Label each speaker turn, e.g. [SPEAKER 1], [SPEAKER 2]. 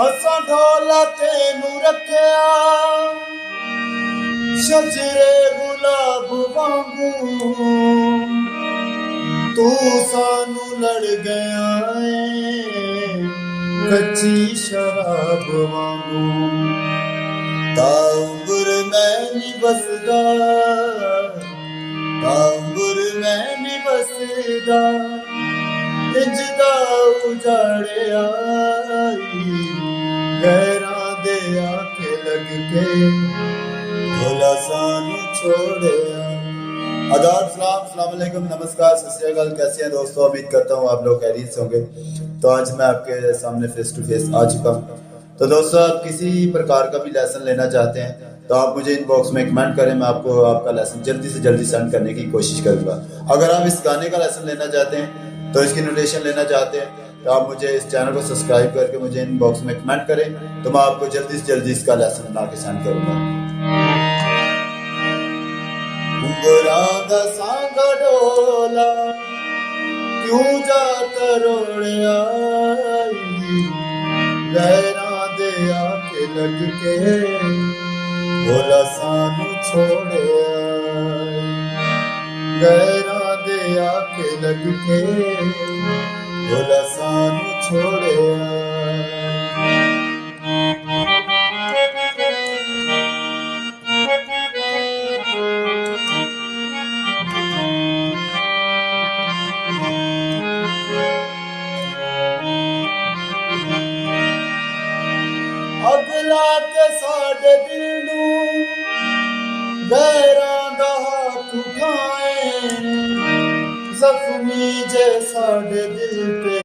[SPEAKER 1] असां ढोला तेनू रखिया शजरे गुलाब वांगू तू सानू लड़ गया है कच्ची शराब वांगू तांबुर मैं नी बसदा तांबुर मैं नी बसदा इंजदा उजाड़िया गैरां दे आखे लग के भोला सानू छोड़िया। आदाब, सलाम अलैकुम, नमस्कार, सत श्री अकाल। कैसे हैं दोस्तों? उम्मीद करता हूँ आप लोग खैरियत से होंगे। तो आज मैं आपके सामने फेस टू फेस आ चुका हूँ। तो दोस्तों, आप किसी प्रकार का भी लेसन लेना चाहते हैं तो आप मुझे इनबॉक्स में कमेंट करें, मैं आपको आपका लेसन जल्दी से जल्दी सेंड करने की कोशिश करूँगा। अगर आप इस गाने का लेसन लेना चाहते हैं तो इसकी नोटेशन लेना चाहते हैं तो आप मुझे इस चैनल को सब्सक्राइब करके मुझे इनबॉक्स में कमेंट करें तो मैं आपको जल्दी से जल्दी इसका लेसन बना के सेंड करूँगा। दा सांगा डोला क्यों जाता रोड़िया गैरां दे आके लग के भोला सानू छोड़िया गैरां दे आके लग के भोला सानू छोड़िया। अगला के साडे दिल नूं गैरां दा हाथ उठाए जख्मी जे साडे दिल